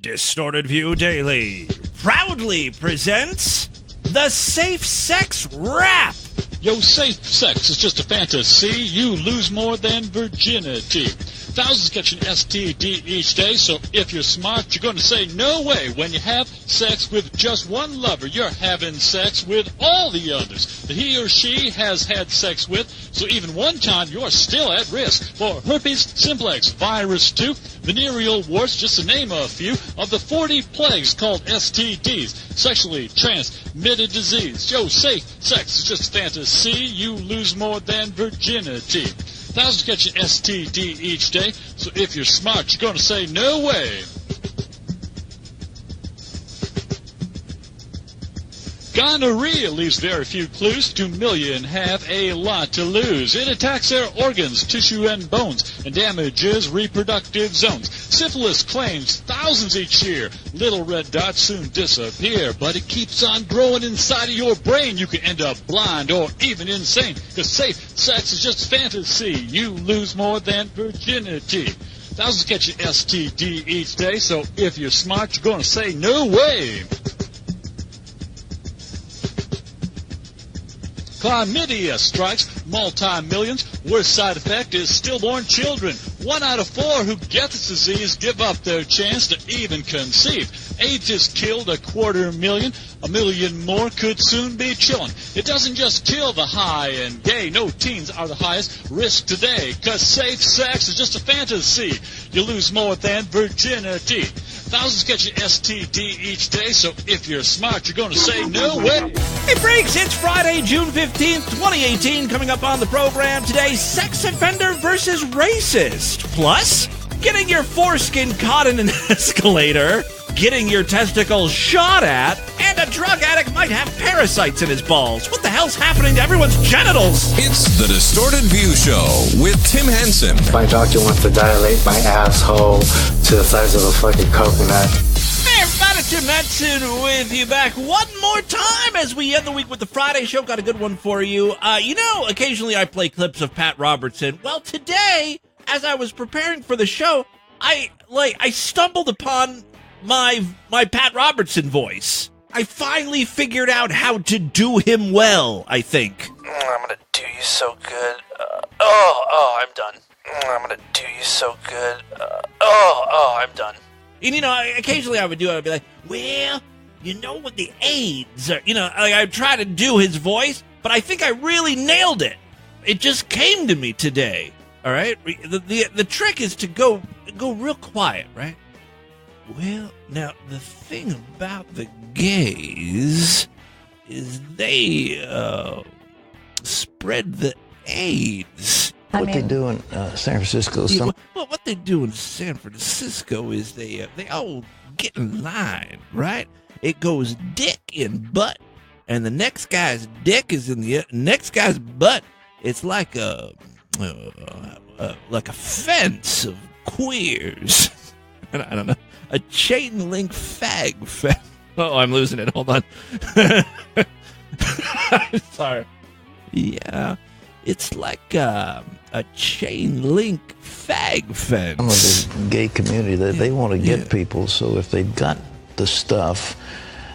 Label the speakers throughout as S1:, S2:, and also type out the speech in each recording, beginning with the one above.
S1: Distorted View Daily proudly presents the Safe Sex Rap.
S2: Yo, safe sex is just a fantasy. You lose more than virginity. Thousands catch an STD each day, so if you're smart, you're going to say no way. When you have sex with just one lover, you're having sex with all the others that he or she has had sex with. So even one time, you're still at risk for herpes simplex, virus 2, venereal warts, just to name a few, of the 40 plagues called STDs, sexually transmitted disease. Yo, safe sex is just a fantasy. You lose more than virginity. Thousands catch an STD each day, so if you're smart, you're going to say no way. Gonorrhea leaves very few clues. 2 million have a lot to lose. It attacks their organs, tissue, and bones, and damages reproductive zones. Syphilis claims thousands each year. Little red dots soon disappear, but it keeps on growing inside of your brain. You can end up blind or even insane, because safe sex is just fantasy. You lose more than virginity. Thousands catch an STD each day, so if you're smart, you're going to say no way. Chlamydia strikes multi-millions. Worst side effect is stillborn children. 1 out of 4 who get this disease give up their chance to even conceive. AIDS has killed 250,000. 1 million more could soon be chilling. It doesn't just kill the high and gay. No, teens are the highest risk today, because safe sex is just a fantasy. You lose more than virginity. Thousands catch an STD each day, so if you're smart, you're going to say no way.
S1: Hey, Breaks, it's Friday, June 15th, 2018. Coming up on the program today, sex offender versus racist. Plus, getting your foreskin caught in an escalator, getting your testicles shot at, and a drug addict might have parasites in his balls. What the hell's happening to everyone's genitals?
S3: It's the Distorted View Show with Tim Henson.
S4: My doctor wants to dilate my asshole to the size of a fucking coconut.
S1: Hey everybody, Tim Henson with you back one more time as we end the week with the Friday show. Got a good one for you. Occasionally I play clips of Pat Robertson. Well, today, as I was preparing for the show, I stumbled upon my Pat Robertson voice. I finally figured out how to do him well, I think.
S5: I'm gonna do you so good. I'm done. I'm gonna do you so good. I'm done.
S1: And, occasionally I would do it. I'd be like, well, what the AIDS are. I'd try to do his voice, but I think I really nailed it. It just came to me today, all right? The trick is to go real quiet, right? Well, now, the thing about the gays is they spread the AIDS.
S6: What they do in San Francisco.
S1: What they do in San Francisco is they all get in line, right? It goes dick in butt, and the next guy's dick is in the next guy's butt. It's like a fence of queers. I don't know. A chain link fag fence. Oh, I'm losing it. Hold on. Sorry. Yeah. It's like a chain link fag fence.
S6: Some of the gay community, they want to get people, so if they've got the stuff.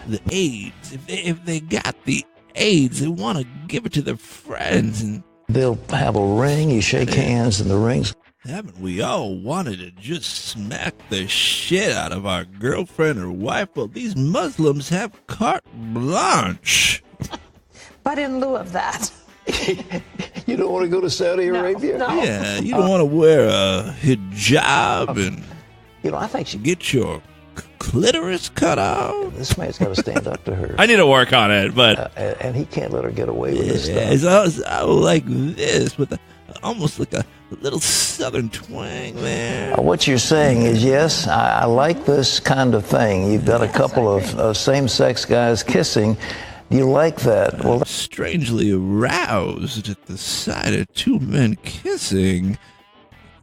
S1: The AIDS. If they got the AIDS, they want to give it to their friends. And
S6: they'll have a ring, you shake hands, and the ring's.
S1: Haven't we all wanted to just smack the shit out of our girlfriend or wife? Well, these Muslims have carte blanche.
S7: But in lieu of that.
S6: You don't want to go to Saudi Arabia?
S7: No.
S1: Yeah, you don't want to wear a hijab and
S6: I think she
S1: get your clitoris cut off.
S6: This man's got to stand up to her.
S1: I need to work on it, but
S6: and he can't let her get away with this stuff.
S1: It's like this with almost like a little southern twang there.
S6: What you're saying is, yes, I like this kind of thing. You've got a couple of same-sex guys kissing. You like that? Well,
S1: strangely aroused at the sight of two men kissing.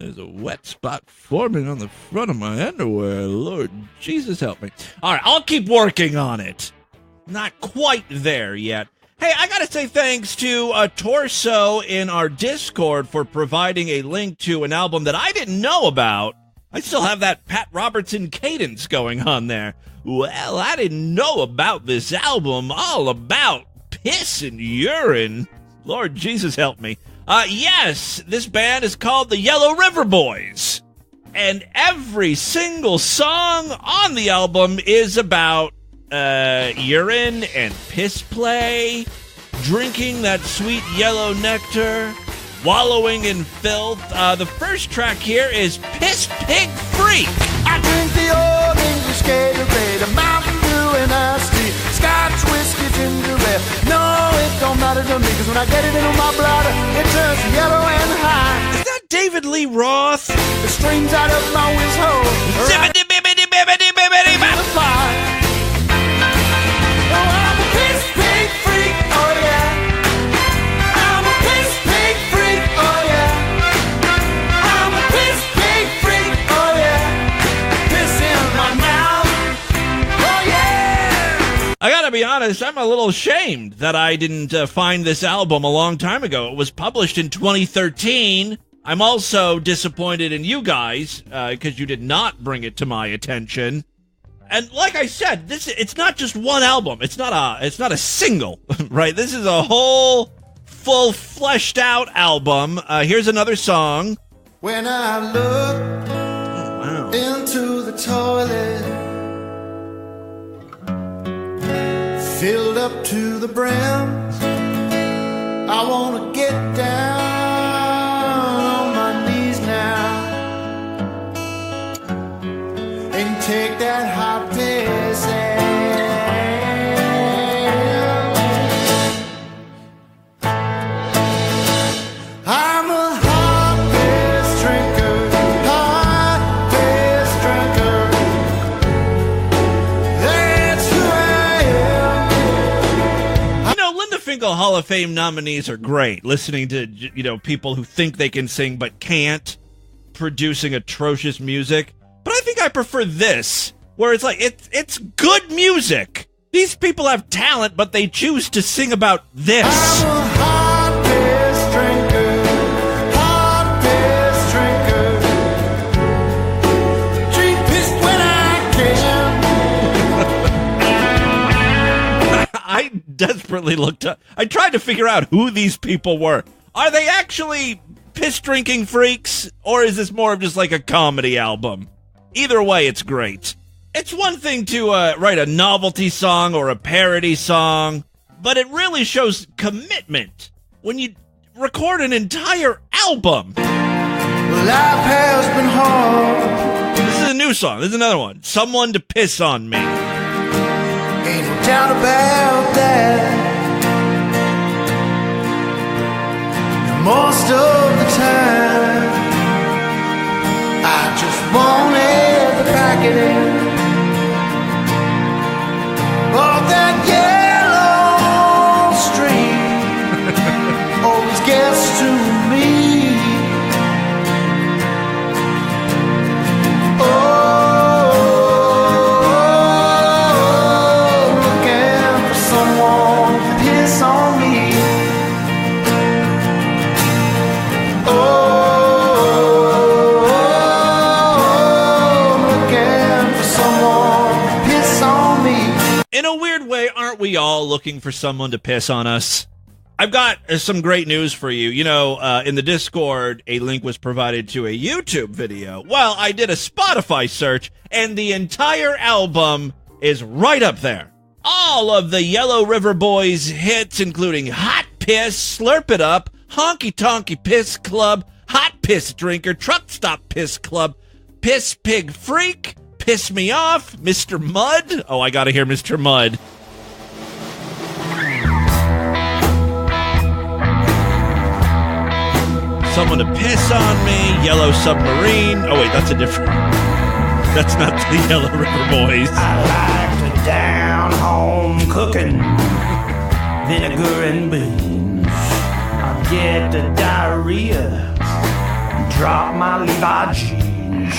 S1: There's a wet spot forming on the front of my underwear. Lord Jesus help me. All right, I'll keep working on it. Not quite there yet. Hey, I gotta say thanks to Torso in our Discord for providing a link to an album that I didn't know about I still have that Pat Robertson cadence going on there. Well, I didn't know about this album all about piss and urine. Lord Jesus help me. Yes, this band is called the Yellow River Boys. And every single song on the album is about urine and piss play, drinking that sweet yellow nectar, wallowing in filth. The first track here is Piss Pig Freak.
S8: I drink the old English Gatorade, a Mountain Dew and iced tea, Scotch whiskey, ginger ale. No, it don't matter to me, because when I get it into my bladder, it turns yellow and high.
S1: Is that David Lee Roth?
S8: It streams out of my whiz hole.
S1: Zibbidi-bibbidi-bibbidi-bibbidi-bop.
S8: The fire. Oh, I'm a piss pig freak, oh yeah. I'm a piss pig freak, oh yeah. I'm a piss pig freak, oh yeah. Piss in my mouth, oh yeah.
S1: I gotta be honest, I'm a little ashamed that I didn't find this album a long time ago. It was published in 2013. I'm also disappointed in you guys because you did not bring it to my attention. And like I said, it's not just one album. It's not a single, right? This is a whole full fleshed out album. Here's another song.
S8: When I look into the toilet, filled up to the brim, I wanna get down on my knees now and take that hot piss I'm a hot piss drinker, hot piss drinker. That's who I am.
S1: You know, Linda Finkel Hall of Fame nominees are great. Listening to, people who think they can sing but can't, producing atrocious music. But I think I prefer this, where it's like, it's good music. These people have talent, but they choose to sing about this.
S8: I'm a hot piss drinker, hot piss drinker. Drink piss when I can.
S1: I desperately looked up. I tried to figure out who these people were. Are they actually piss-drinking freaks, or is this more of just like a comedy album? Either way, it's great. It's one thing to write a novelty song or a parody song, but it really shows commitment when you record an entire album.
S8: Well, life has been hard.
S1: This is a new song. This is another one. Someone to Piss on Me.
S8: Ain't no doubt about that. Most of the time, I just wanted the packet of that yellow stream. Always gets to me. Looking for someone to piss on me.
S1: In a weird way, aren't we all looking for someone to piss on us? I've got some great news for you. You know, in the Discord, a link was provided to a YouTube video. Well, I did a Spotify search, and the entire album is right up there. All of the Yellow River Boys hits, including Hot Piss, Slurp It Up, Honky Tonky Piss Club, Hot Piss Drinker, Truck Stop Piss Club, Piss Pig Freak, Piss Me Off, Mr. Mud. Oh, I gotta hear Mr. Mud. Someone to Piss on Me, Yellow Submarine. Oh, wait, that's a different... That's not the Yellow River Boys.
S9: I like to down home cooking, vinegar and beans. I get the diarrhea, drop my Levi jeans,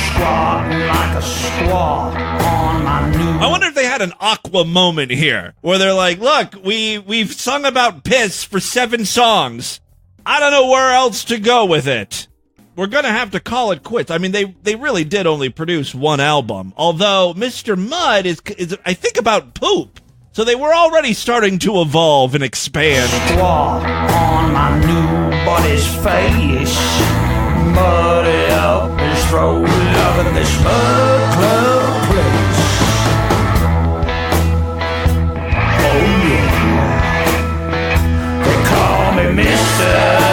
S9: squatting like a squat on my new...
S1: I wonder if they had an Aqua moment here, where they're like, look, we've sung about piss for 7 songs. I don't know where else to go with it. we're going to have to call it quits. I mean, they really did only produce one album, although Mr. Mud is I think, about poop. So they were already starting to evolve and expand.
S9: Walk on my new buddy's face. Muddy up his throat. Loving this mud club place. Oh yeah. They call me Mr.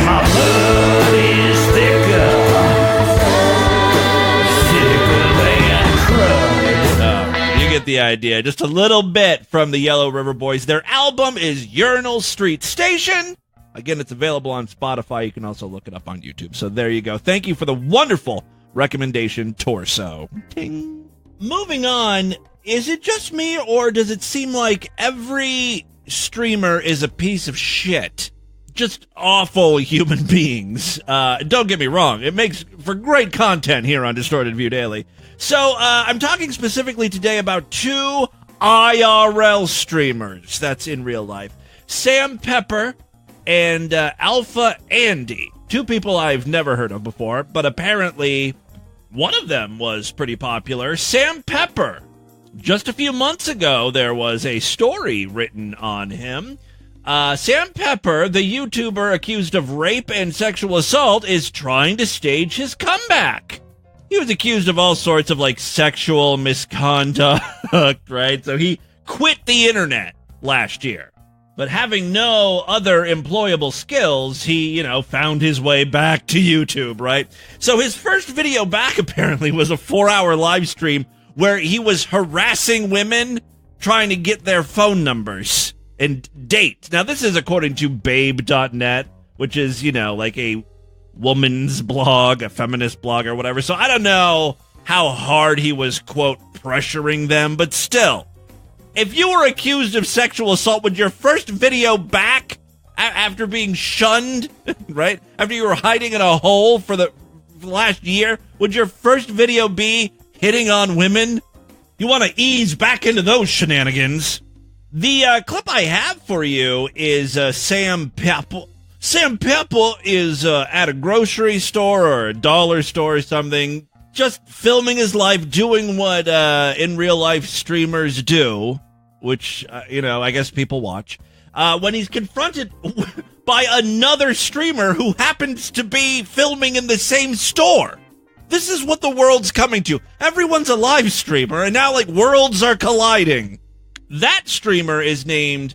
S9: My blood is thicker than crud.
S1: You get the idea. Just a little bit from the Yellow River Boys. Their album is Urinal Street Station. Again, it's available on Spotify. You can also look it up on YouTube. So there you go. Thank you for the wonderful recommendation, Torso. Ting. Moving on, is it just me, or does it seem like every streamer is a piece of shit? Just awful human beings. Don't get me wrong. It makes for great content here on Distorted View Daily. So, I'm talking specifically today about two IRL streamers. That's in real life. Sam Pepper and Alpha Andy. Two people I've never heard of before, but apparently one of them was pretty popular. Sam Pepper. Just a few months ago, there was a story written on him. Sam Pepper, the YouTuber accused of rape and sexual assault, is trying to stage his comeback. He was accused of all sorts of, sexual misconduct, right? So he quit the internet last year. But having no other employable skills, he, found his way back to YouTube, right? So his first video back, apparently, was a 4-hour live stream where he was harassing women, trying to get their phone numbers and dates. Now, this is according to babe.net, which is, a woman's blog, a feminist blog or whatever. So I don't know how hard he was, quote, pressuring them, but still, if you were accused of sexual assault, would your first video back after being shunned, right? After you were hiding in a hole for the last year, would your first video be hitting on women? You want to ease back into those shenanigans. The clip I have for you is Sam Pepper. Sam Pepper is at a grocery store or a dollar store or something, just filming his life, doing what in real life streamers do, which, I guess people watch, when he's confronted by another streamer who happens to be filming in the same store. This is what the world's coming to. Everyone's a live streamer, and now, worlds are colliding. That streamer is named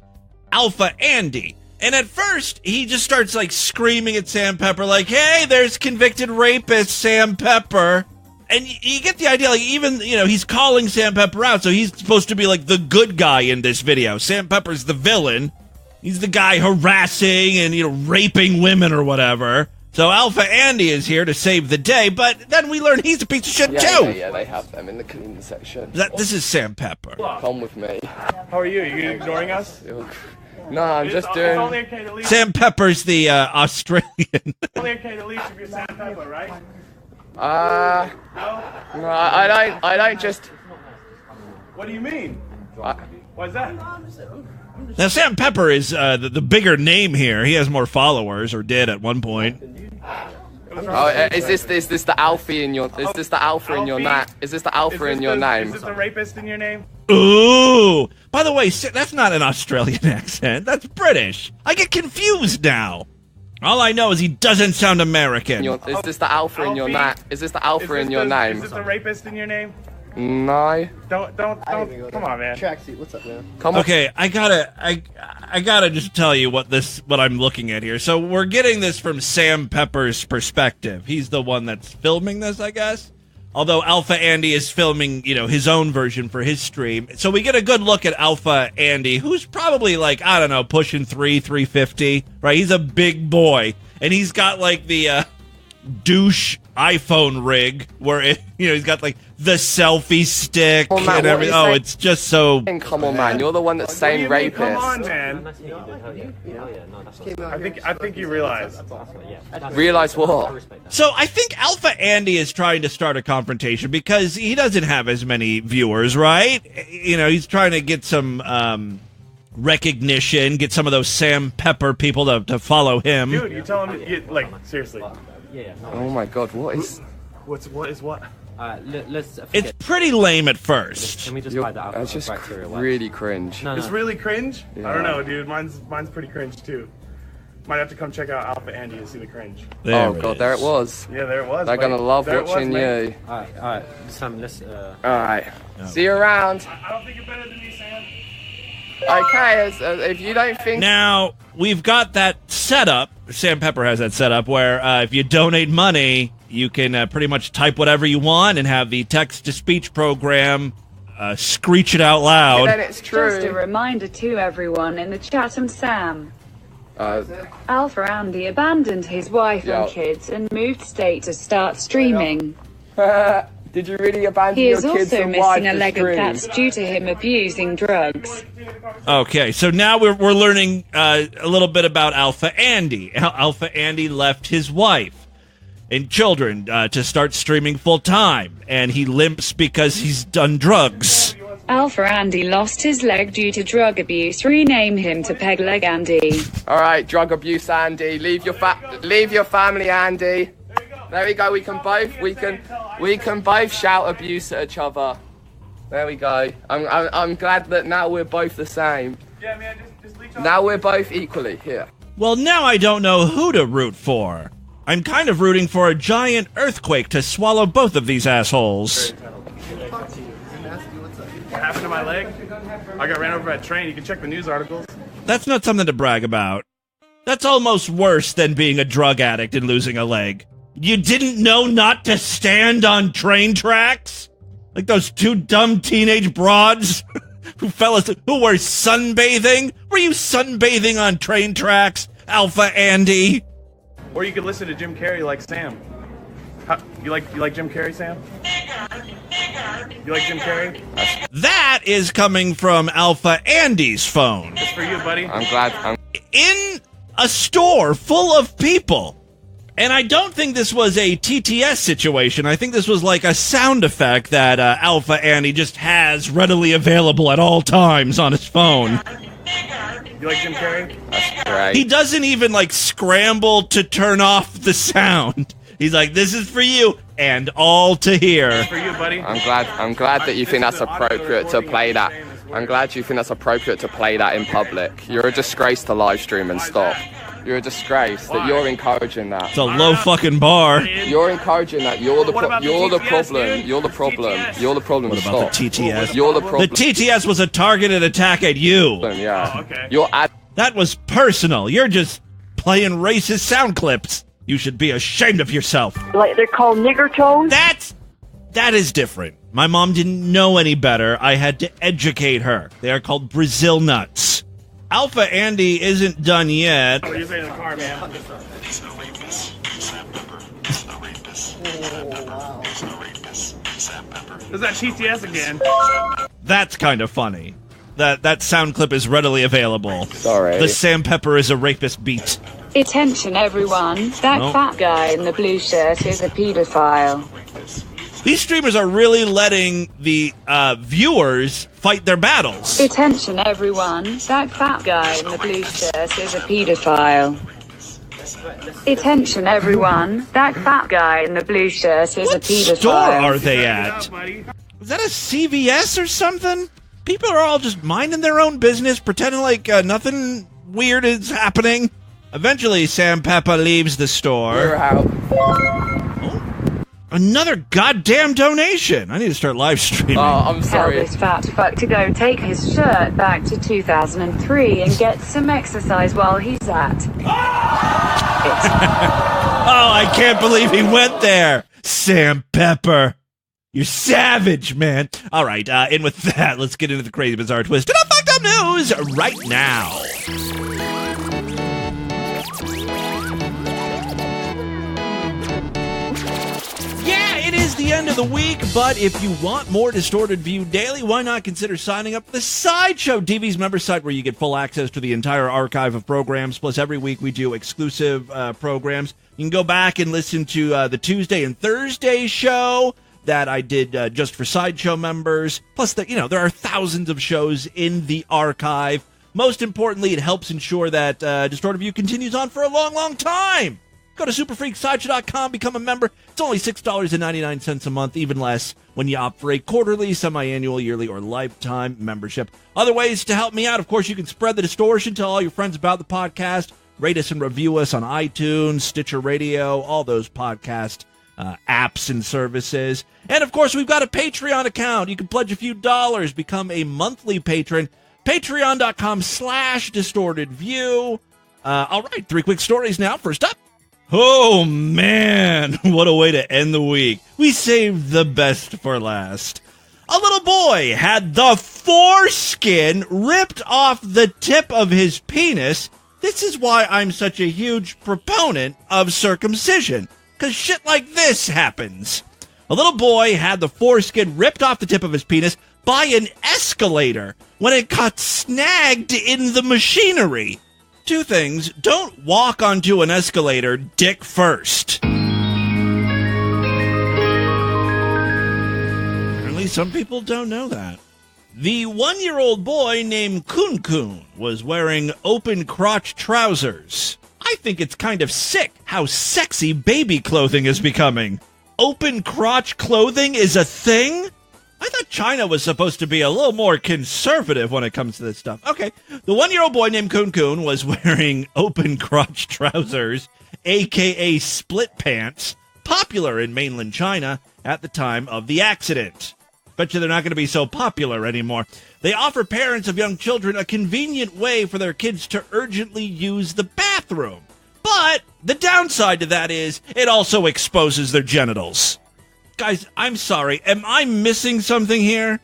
S1: Alpha Andy. And at first, he just starts, screaming at Sam Pepper, hey, there's convicted rapist Sam Pepper. And you get the idea, even, he's calling Sam Pepper out, so he's supposed to be, the good guy in this video. Sam Pepper's the villain. He's the guy harassing and, raping women or whatever. So Alpha Andy is here to save the day, but then we learn he's a piece of shit, too.
S10: Yeah, they have them in the cleaning section.
S1: This is Sam Pepper.
S10: Come with me.
S11: How are you? Are you ignoring us?
S10: No, I'm just doing...
S11: It's only okay to leave.
S1: Sam Pepper's the Australian.
S11: It's only okay to leave if you're Sam Pepper, right?
S10: No, I don't just...
S11: What do you mean? Why's that?
S1: Now, Sam Pepper is the bigger name here. He has more followers, or did at one point.
S10: Oh, is this the Alfie in your? Is this the Alpha in your name? Is this the Alpha in your name?
S11: Is this the rapist in your name?
S1: Ooh! By the way, that's not an Australian accent. That's British. I get confused now. All I know is he doesn't sound American.
S10: Is this the Alpha in your name? Is this the Alpha in your name?
S11: Is this the rapist in your name?
S10: No.
S11: Don't. Come on, man.
S12: Tracksuit, what's up, man?
S1: Okay, I gotta just tell you what I'm looking at here. So we're getting this from Sam Pepper's perspective. He's the one that's filming this, I guess. Although Alpha Andy is filming, his own version for his stream. So we get a good look at Alpha Andy, who's probably pushing 350, right? He's a big boy. And he's got the douche iPhone rig where he's got like the selfie stick
S10: Oh, man,
S1: and
S10: what
S1: everything.
S10: are you
S1: Oh,
S10: saying?
S1: it's just so.
S10: Come on, man. You're the one that's saying rapist.
S11: Come on, man. I think you realize.
S10: Realize what?
S1: So I think Alpha Andy is trying to start a confrontation because he doesn't have as many viewers, right? He's trying to get some recognition, get some of those Sam Pepper people to follow him.
S11: Dude, you tell him, seriously.
S10: Oh my God, what is?
S11: What is what?
S1: It's pretty lame at first.
S12: Can we just find that out?
S10: It's just really cringe.
S11: It's really cringe?
S10: Yeah.
S11: I don't know, dude. Mine's pretty cringe, too. Might have to come check out Alpha Andy to see the cringe.
S10: Oh God, there it was.
S11: Yeah, there it was.
S10: They're gonna love
S11: There it was,
S10: watching
S11: mate.
S10: you.
S12: Alright, Sam, let's...
S10: Alright, see you around.
S11: I don't think you're better than me, Sam.
S10: Okay, if you don't think...
S1: Now, we've got that setup, Sam Pepper has that setup, where if you donate money, you can pretty much type whatever you want and have the text-to-speech program screech it out loud.
S10: Then it's true.
S13: Just a reminder to everyone in the chat and Sam. Alpha Andy abandoned his wife and kids and moved state to start streaming.
S10: Did you really abandon
S13: He
S10: your
S13: is
S10: kids
S13: also
S10: and wife
S13: missing a
S10: to
S13: leg of
S10: stream?
S13: cats due to him abusing drugs.
S1: Okay, so now we're learning a little bit about Alpha Andy. Alpha Andy left his wife and children to start streaming full-time, and he limps because he's done drugs.
S13: Alpha Andy lost his leg due to drug abuse. Rename him to Peg Leg Andy.
S10: All right, drug abuse, Andy. Leave your family, Andy. There we go. We can both shout abuse at each other. There we go. I'm glad that now we're both the same.
S11: Yeah, man, just leech on.
S10: Now we're both equally here.
S1: Well, now I don't know who to root for. I'm kind of rooting for a giant earthquake to swallow both of these assholes.
S11: What happened to my leg? I got ran over by a train. You can check the news articles.
S1: That's not something to brag about. That's almost worse than being a drug addict and losing a leg. You didn't know not to stand on train tracks? Like those two dumb teenage broads who were sunbathing? Were you sunbathing on train tracks, Alpha Andy?
S11: Or you could listen to Jim Carrey like Sam. You like Jim Carrey, Sam? You like Jim Carrey?
S1: That is coming from Alpha Andy's phone.
S11: It's for you, buddy.
S10: I'm glad.
S1: In a store full of people. And I don't think this was a TTS situation. I think this was like a sound effect that Alpha Andy just has readily available at all times on his phone.
S11: You like Jim Carrey?
S10: That's great.
S1: He doesn't even like scramble to turn off the sound. He's like, this is for you and all to hear.
S11: It's for you, buddy.
S10: I'm glad that you think that's appropriate to play that. I'm glad you think that's appropriate to play that in public. You're a disgrace to live stream and stop. You're a disgrace that you're encouraging that.
S1: It's a low fucking bar.
S10: You're encouraging that. You're the problem. You're the problem. You're the problem.
S1: What about the TTS?
S10: You're the problem.
S1: The TTS was a targeted attack at you.
S10: Yeah.
S11: Oh, okay.
S10: You're
S1: That was personal. You're just playing racist sound clips. You should be ashamed of yourself.
S14: Like they're called nigger tones?
S1: That is different. My mom didn't know any better. I had to educate her. They are called Brazil nuts. Alpha Andy isn't done yet.
S11: What are you saying in the car, man?
S15: He's no rapist. Sam Pepper. He's no rapist. Sam Pepper. He's no rapist. Sam Pepper.
S11: Is that TTS again?
S1: That's kind of funny. That sound clip is readily available.
S10: Sorry.
S1: The Sam Pepper is a rapist beat.
S13: Attention everyone, that
S1: Nope.
S13: fat guy in the blue shirt is a pedophile.
S1: These streamers are really letting the viewers fight their battles.
S13: Attention everyone, that fat guy in the blue shirt is a pedophile. Attention everyone, that fat guy in the blue shirt is a pedophile.
S1: Store are they at? Is that a CVS or something? People are all just minding their own business, pretending like nothing weird is happening. Eventually, Sam Pepper leaves the store.
S10: We're out.
S1: Another goddamn donation. I need to start live streaming.
S10: Oh, I'm
S13: Tell
S10: sorry.
S13: this fat fuck to go take his shirt back to 2003 and get some exercise while he's at it.
S1: Oh, I can't believe he went there. Sam Pepper. You're savage, man. All right, in with that, let's get into the crazy, bizarre twist and the fucked up news right now. the end of the week, but if you want more Distorted View Daily, why not consider signing up for the Sideshow, TV's member site, where you get full access to the entire archive of programs. Plus, every week we do exclusive programs. You can go back and listen to the Tuesday and Thursday show that I did just for Sideshow members. Plus, there are thousands of shows in the archive. Most importantly, it helps ensure that Distorted View continues on for a long, long time. Go to superfreaksideshow.com, become a member. It's only $6.99 a month, even less when you opt for a quarterly, semi-annual, yearly, or lifetime membership. Other ways to help me out, of course, you can spread the distortion, tell all your friends about the podcast, rate us and review us on iTunes, Stitcher Radio, all those podcast apps and services. And, of course, we've got a Patreon account. You can pledge a few dollars, become a monthly patron. Patreon.com/DistortedView. All right, 3 quick stories now. First up. Oh, man, what a way to end the week. We saved the best for last. A little boy had the foreskin ripped off the tip of his penis. This is why I'm such a huge proponent of circumcision, because shit like this happens. A little boy had the foreskin ripped off the tip of his penis by an escalator when it got snagged in the machinery. 2 things. Don't walk onto an escalator dick first. Apparently some people don't know that. The 1-year-old boy named Kun Kun was wearing open crotch trousers. I think it's kind of sick how sexy baby clothing is becoming. Open crotch clothing is a thing? I thought China was supposed to be a little more conservative when it comes to this stuff. Okay, the 1-year-old boy named Kun Kun was wearing open crotch trousers, a.k.a. split pants, popular in mainland China at the time of the accident. Bet you they're not going to be so popular anymore. They offer parents of young children a convenient way for their kids to urgently use the bathroom. But the downside to that is it also exposes their genitals. Guys, I'm sorry. Am I missing something here?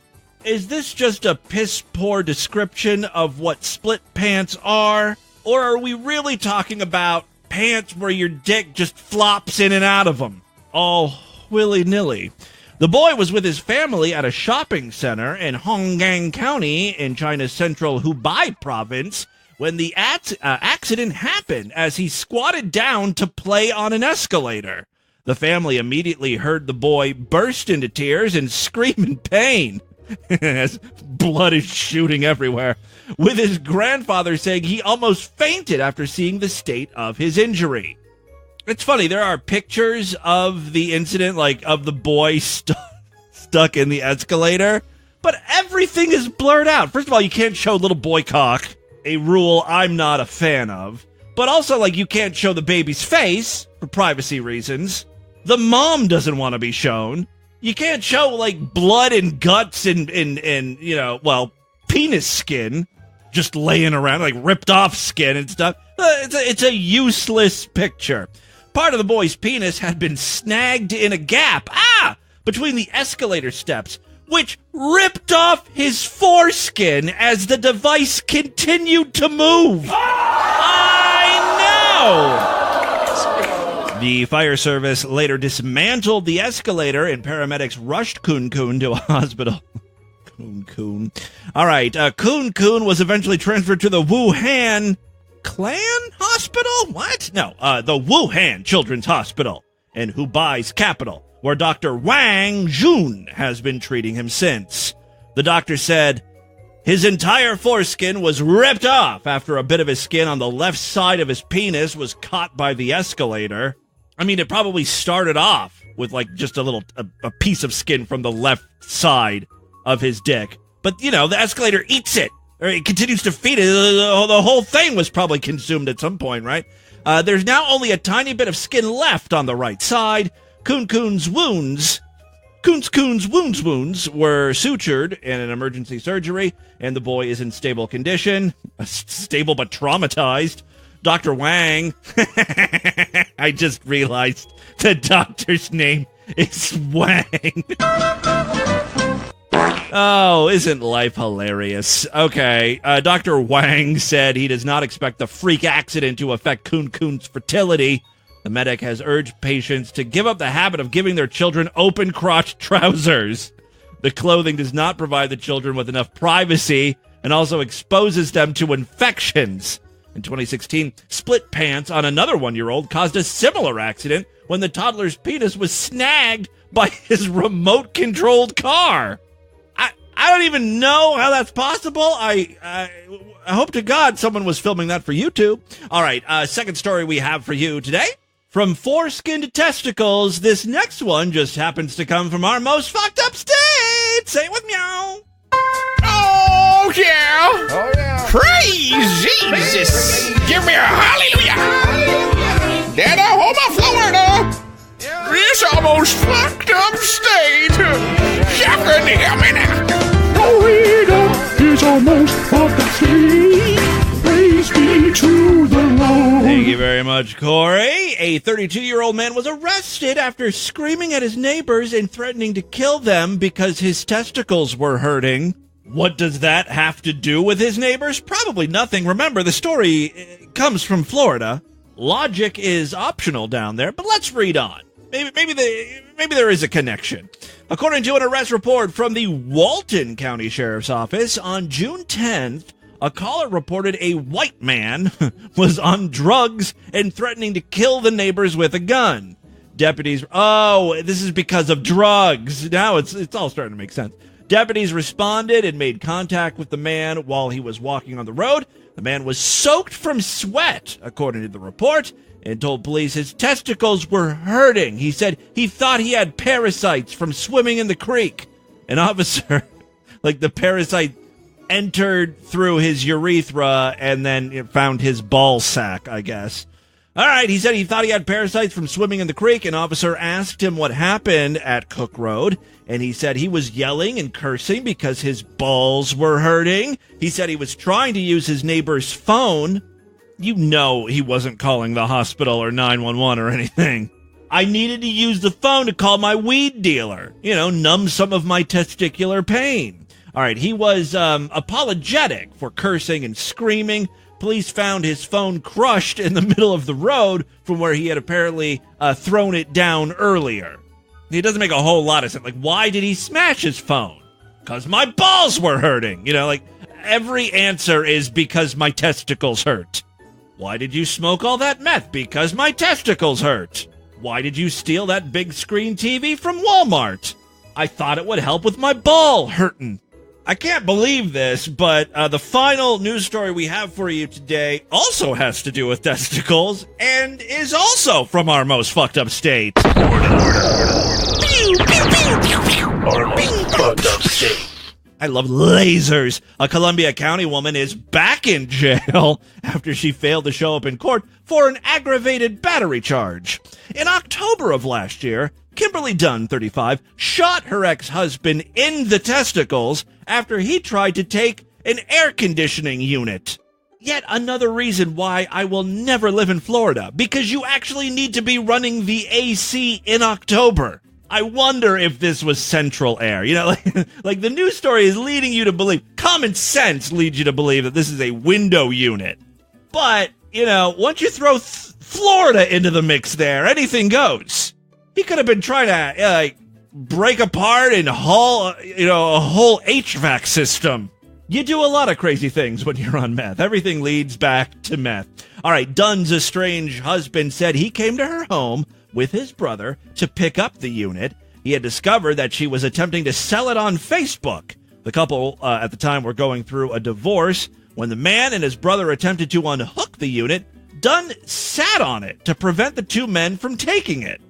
S1: Is this just a piss-poor description of what split pants are? Or are we really talking about pants where your dick just flops in and out of them? All willy-nilly. The boy was with his family at a shopping center in Honggang County in China's central Hubei province when the accident happened as he squatted down to play on an escalator. The family immediately heard the boy burst into tears and scream in pain as blood is shooting everywhere, with his grandfather saying he almost fainted after seeing the state of his injury. It's funny, there are pictures of the incident, like of the boy stuck in the escalator, but everything is blurred out. First of all, you can't show little boy cock, a rule I'm not a fan of, but also, like, you can't show the baby's face for privacy reasons. The mom doesn't want to be shown. You can't show, like, blood and guts and penis skin just laying around, like ripped off skin and stuff. It's a useless picture. Part of the boy's penis had been snagged in a gap, between the escalator steps, which ripped off his foreskin as the device continued to move. I know! The fire service later dismantled the escalator and paramedics rushed Kun Kun to a hospital. Kun Kun. All right, Kun Kun was eventually transferred to the Wuhan Clan Hospital? What? No, the Wuhan Children's Hospital in Hubei's capital, where Dr. Wang Jun has been treating him since. The doctor said his entire foreskin was ripped off after a bit of his skin on the left side of his penis was caught by the escalator. I mean, it probably started off with, like, just a piece of skin from the left side of his dick. But, the escalator eats it, or it continues to feed it. The whole thing was probably consumed at some point, right? There's now only a tiny bit of skin left on the right side. Kun Kun's wounds were sutured in an emergency surgery, and the boy is in stable condition. Stable but traumatized. Dr. Wang. I just realized the doctor's name is Wang. Oh, isn't life hilarious? Okay, Dr. Wang said he does not expect the freak accident to affect Kun Kun's fertility. The medic has urged patients to give up the habit of giving their children open-crotch trousers. The clothing does not provide the children with enough privacy and also exposes them to infections. In 2016, split pants on another 1-year-old caused a similar accident when the toddler's penis was snagged by his remote-controlled car. I don't even know how that's possible. I hope to God someone was filming that for YouTube. All right, second story we have for you today. From foreskin to testicles, this next one just happens to come from our most fucked up state. Say it with meow.
S16: Oh, yeah. Oh, yeah. Praise Jesus. Give me a hallelujah. Down Oklahoma, Florida. This almost fucked up state. You can hear me now. Florida is almost fucked up state. Praise be to the Lord.
S1: Thank you very much, Corey. A 32-year-old man was arrested after screaming at his neighbors and threatening to kill them because his testicles were hurting. What does that have to do with his neighbors? Probably nothing. Remember, the story comes from Florida. Logic is optional down there, but let's read on. Maybe there is a connection. According to an arrest report from the Walton County Sheriff's Office, on June 10th, a caller reported a white man was on drugs and threatening to kill the neighbors with a gun. Deputies, this is because of drugs. Now it's all starting to make sense. Deputies responded and made contact with the man while he was walking on the road. The man was soaked from sweat, according to the report, and told police his testicles were hurting. He said he thought he had parasites from swimming in the creek. An officer, the parasite entered through his urethra and then found his ball sack, I guess. All right, he said he thought he had parasites from swimming in the creek. An officer asked him what happened at Cook Road, and he said he was yelling and cursing because his balls were hurting. He said he was trying to use his neighbor's phone. You know he wasn't calling the hospital or 911 or anything. I needed to use the phone to call my weed dealer, numb some of my testicular pain. All right, he was apologetic for cursing and screaming. Police found his phone crushed in the middle of the road from where he had apparently thrown it down earlier. It doesn't make a whole lot of sense. Why did he smash his phone? Because my balls were hurting. Every answer is because my testicles hurt. Why did you smoke all that meth? Because my testicles hurt. Why did you steal that big screen TV from Walmart? I thought it would help with my ball hurting. I can't believe this, but the final news story we have for you today also has to do with testicles and is also from our most fucked up state. I love lasers. A Columbia County woman is back in jail after she failed to show up in court for an aggravated battery charge. In October of last year, Kimberly Dunn, 35, shot her ex-husband in the testicles after he tried to take an air conditioning unit. Yet another reason why I will never live in Florida, because you actually need to be running the AC in October. I wonder if this was central air. The news story is leading you to believe, common sense leads you to believe that this is a window unit. But, once you throw Florida into the mix there, anything goes. He could have been trying to break apart and haul, a whole HVAC system. You do a lot of crazy things when you're on meth. Everything leads back to meth. All right, Dunn's estranged husband said he came to her home with his brother to pick up the unit. He had discovered that she was attempting to sell it on Facebook. The couple at the time were going through a divorce. When the man and his brother attempted to unhook the unit, Dunn sat on it to prevent the two men from taking it.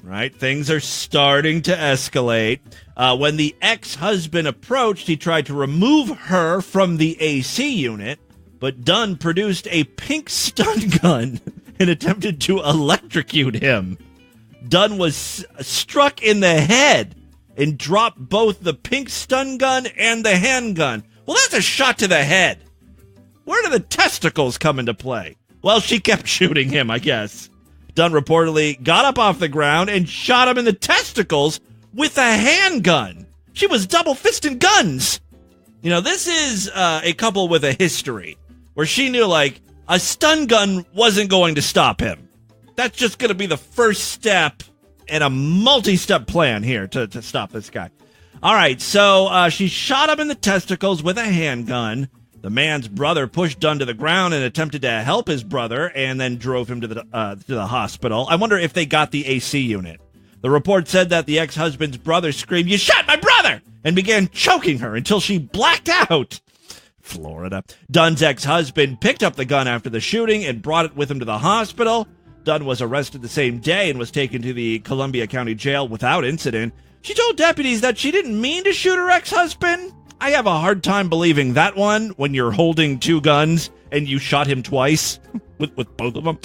S1: Right, things are starting to escalate. When the ex-husband approached, he tried to remove her from the AC unit, but Dunn produced a pink stun gun and attempted to electrocute him. Dunn was struck in the head and dropped both the pink stun gun and the handgun. Well, that's a shot to the head. Where do the testicles come into play? Well, she kept shooting him, I guess. Dunn reportedly got up off the ground and shot him in the testicles with a handgun. She was double-fisting guns. This is a couple with a history where she knew, a stun gun wasn't going to stop him. That's just going to be the first step in a multi-step plan here to stop this guy. All right, so she shot him in the testicles with a handgun. The man's brother pushed Dunn to the ground and attempted to help his brother and then drove him to the hospital. I wonder if they got the AC unit. The report said that the ex-husband's brother screamed, "You shot my brother!" and began choking her until she blacked out. Florida. Dunn's ex-husband picked up the gun after the shooting and brought it with him to the hospital. Dunn was arrested the same day and was taken to the Columbia County Jail without incident. She told deputies that she didn't mean to shoot her ex-husband. I have a hard time believing that one when you're holding two guns and you shot him twice with both of them.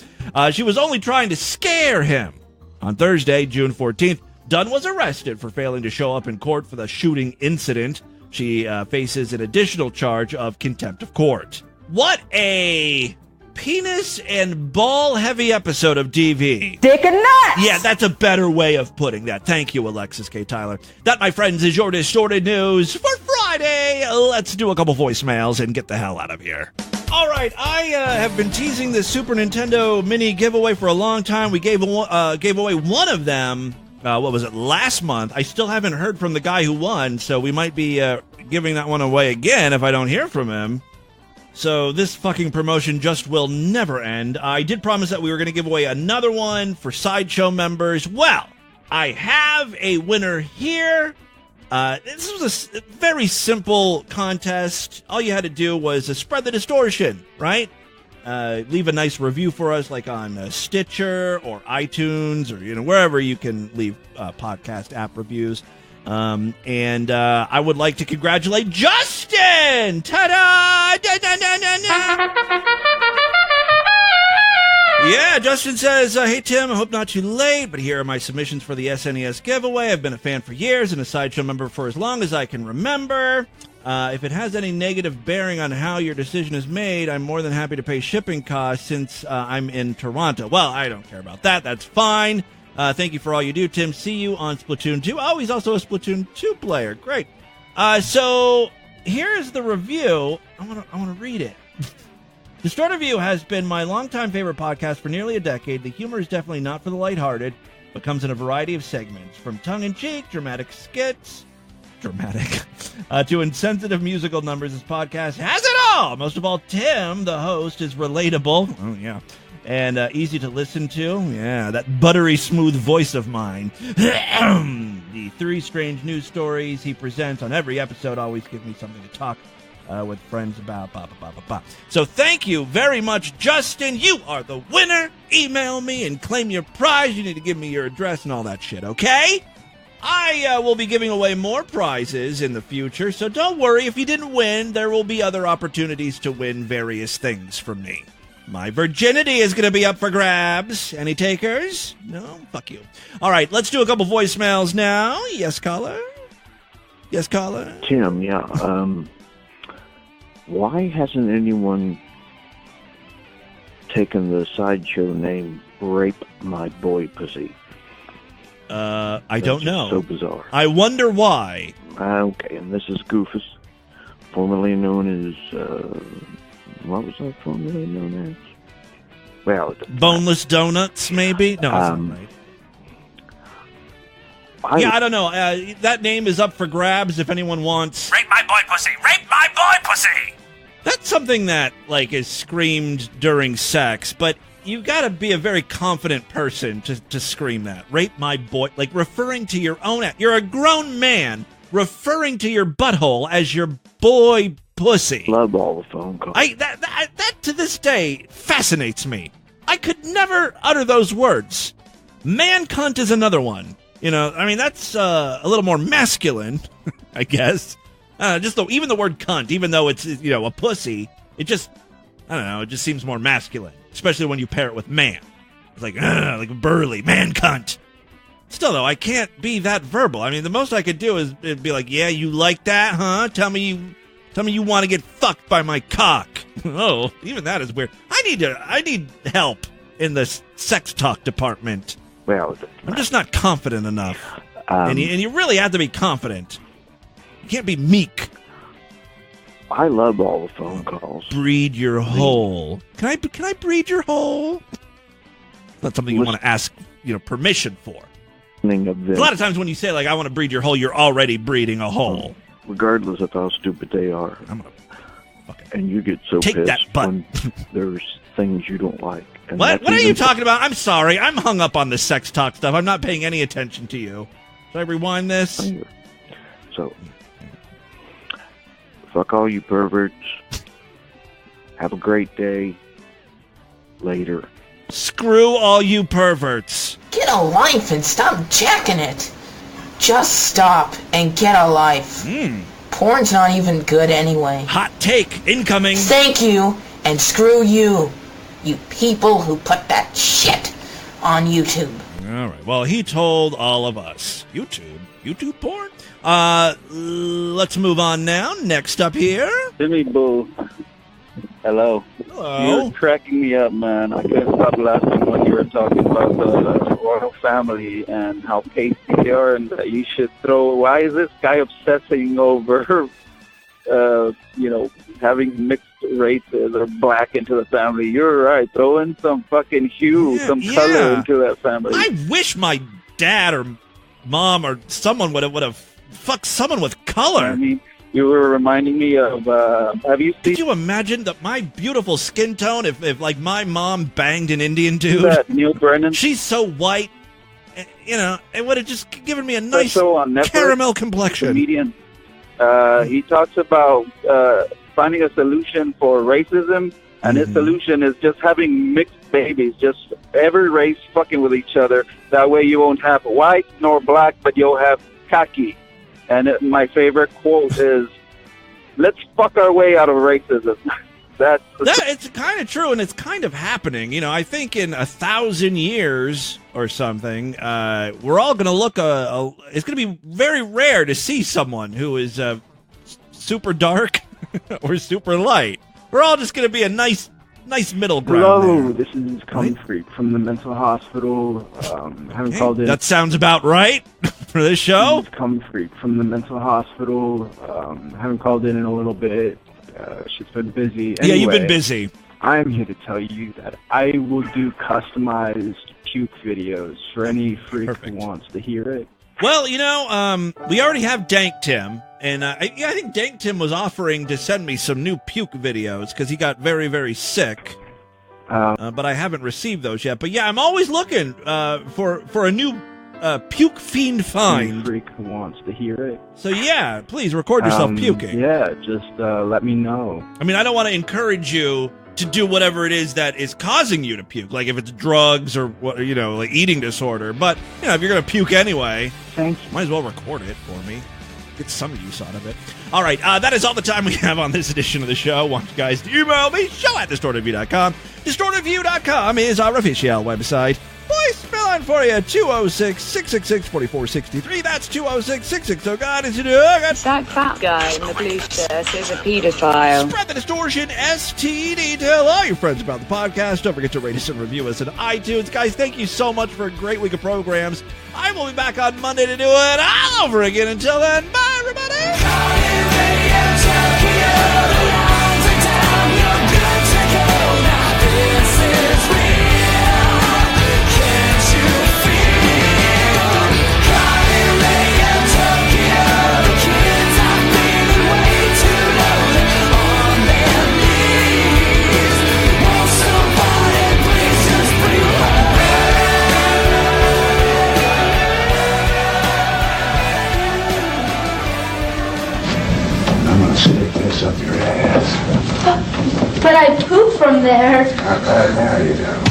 S1: She was only trying to scare him. On Thursday, June 14th, Dunn was arrested for failing to show up in court for the shooting incident. She faces an additional charge of contempt of court. What a penis and ball-heavy episode of DV.
S7: Dick and nuts!
S1: Yeah, that's a better way of putting that. Thank you, Alexis K. Tyler. That, my friends, is your distorted news for Friday. Let's do a couple voicemails and get the hell out of here. All right, I have been teasing this Super Nintendo mini giveaway for a long time. We gave away one of them, last month. I still haven't heard from the guy who won, so we might be giving that one away again if I don't hear from him. So this fucking promotion just will never end. I did promise that we were going to give away another one for Sideshow members. Well, I have a winner here. This was a very simple contest. All you had to do was spread the distortion, right? Leave a nice review for us, like on Stitcher or iTunes or wherever you can leave podcast app reviews. And I would like to congratulate Justin! Ta-da! Yeah, Justin says, "Hey, Tim, I hope not too late, but here are my submissions for the SNES giveaway. I've been a fan for years and a Sideshow member for as long as I can remember. If it has any negative bearing on how your decision is made, I'm more than happy to pay shipping costs since I'm in Toronto." Well, I don't care about that. That's fine. Thank you for all you do, Tim. See you on Splatoon 2. Oh, he's also a Splatoon 2 player. Great. So here's the review. I want to read it. The Start Review has been my longtime favorite podcast for nearly a decade. The humor is definitely not for the lighthearted, but comes in a variety of segments, from tongue-in-cheek, dramatic skits, to insensitive musical numbers. This podcast has it all. Most of all, Tim, the host, is relatable. Oh, yeah. And easy to listen to. Yeah, that buttery smooth voice of mine. The three strange news stories he presents on every episode always give me something to talk with friends about. So thank you very much, Justin. You are the winner. Email me and claim your prize. You need to give me your address and all that shit, okay? I will be giving away more prizes in the future, so don't worry. If you didn't win, there will be other opportunities to win various things from me. My virginity is going to be up for grabs. Any takers? No? Fuck you. All right, let's do a couple voicemails now. Yes, caller? Yes, caller?
S17: Tim, yeah. Why hasn't anyone taken the Sideshow name Rape My Boy Pussy?
S1: I don't know.
S17: So bizarre.
S1: I wonder why.
S17: Okay, and this is Goofus, formerly known as, what was I formerly known as? Well,
S1: Boneless Donuts, maybe? No, that's not right. I don't know. That name is up for grabs if anyone wants.
S18: Rape my boy pussy! Rape my boy pussy!
S1: That's something that, is screamed during sex, but you gotta be a very confident person to scream that. Rape my boy, referring to your own act. You're a grown man referring to your butthole as your boy pussy.
S17: Love all the phone calls.
S1: That to this day fascinates me. I could never utter those words. Man cunt is another one. That's a little more masculine, I guess. Even the word cunt, even though it's, a pussy, it just seems more masculine, especially when you pair it with man. It's like burly, man cunt. Still, though, I can't be that verbal. The most I could do is be like, yeah, you like that, huh? Tell me you want to get fucked by my cock. Oh, even that is weird. I need help in the sex talk department.
S17: Well,
S1: I'm just not confident enough. And you really have to be confident. You can't be meek.
S17: I love all the phone calls.
S1: Breed your hole. Can I breed your hole? not something you want to ask, permission for.
S17: Of
S1: A lot of times when you say, like, I want to breed your hole, you're already breeding a hole.
S17: Regardless of how stupid they are. And you get so
S1: Take
S17: pissed
S1: that butt.
S17: when there's things you don't like. And
S1: What
S17: that's
S1: are you
S17: even-
S1: talking about? I'm sorry. I'm hung up on the sex talk stuff. I'm not paying any attention to you. Should I rewind this?
S17: So, fuck all you perverts. Have a great day. Later.
S1: Screw all you perverts.
S19: Get a life and stop jacking it. Just stop and get a life. Porn's not even good anyway.
S1: Hot take incoming.
S19: Thank you, and screw you. You people who put that shit on YouTube.
S1: All right. Well, he told all of us. YouTube porn? Let's move on now. Next up here.
S20: Jimmy Boo. Hello.
S1: Hello.
S20: You're cracking me up, man. I couldn't stop laughing when you were talking about the royal family and how pasty they are and that you should throw... Why is this guy obsessing over, having mixed races or black into the family? You're right. Throw in some fucking hue, some color into that family.
S1: I wish my dad or mom or someone would have fucked someone with color.
S20: I mean, you were reminding me of, have you seen...
S1: Could you imagine my beautiful skin tone if like, my mom banged an Indian dude?
S20: That Neil Brennan?
S1: She's so white, it would have just given me a nice
S20: show on Netflix,
S1: caramel complexion.
S20: Comedian. He talks about finding a solution for racism, and his solution is just having mixed babies, just every race fucking with each other. That way you won't have white nor black, but you'll have khaki. And my favorite quote is, let's fuck our way out of racism.
S1: It's kind of true, and it's kind of happening. I think in 1,000 years or something, we're all going to look. It's going to be very rare to see someone who is super dark or super light. We're all just going to be a nice middle ground.
S21: Hello, this is Cum Freak from the mental hospital. Haven't called in.
S1: That sounds about right for this show.
S21: This is Cum Freak from the mental hospital. Haven't called in a little bit. Shit's been busy. Anyway,
S1: Yeah, you've been busy.
S21: I'm here to tell you that I will do customized puke videos for any freak who wants to hear it.
S1: Well, we already have Dank Tim, and I think Dank Tim was offering to send me some new puke videos because he got very, very sick. But I haven't received those yet. But yeah, I'm always looking for a new puke fiend find.
S21: Freak who wants to hear it.
S1: So yeah, please record yourself puking.
S21: Yeah, just let me know.
S1: I mean, I don't want to encourage you to do whatever it is that is causing you to puke, like if it's drugs or like eating disorder. But if you're gonna puke anyway,
S21: thanks.
S1: Might as well record it for me. Get some use out of it. All right, that is all the time we have on this edition of the show. I want you guys to email me, show@distortedview.com. Distortedview.com is our official website. Voicemail line for you, 206-666-4463. That's 206-660-God. Is it
S13: That fat guy in the blue shirt is a pedophile.
S1: Spread the distortion, STD. Tell all your friends about the podcast. Don't forget to rate us and review us on iTunes. Guys, thank you so much for a great week of programs. I will be back on Monday to do it all over again. Until then, bye, everybody.
S22: Stick this up your ass.
S23: But I poop from there.
S22: Now you don't.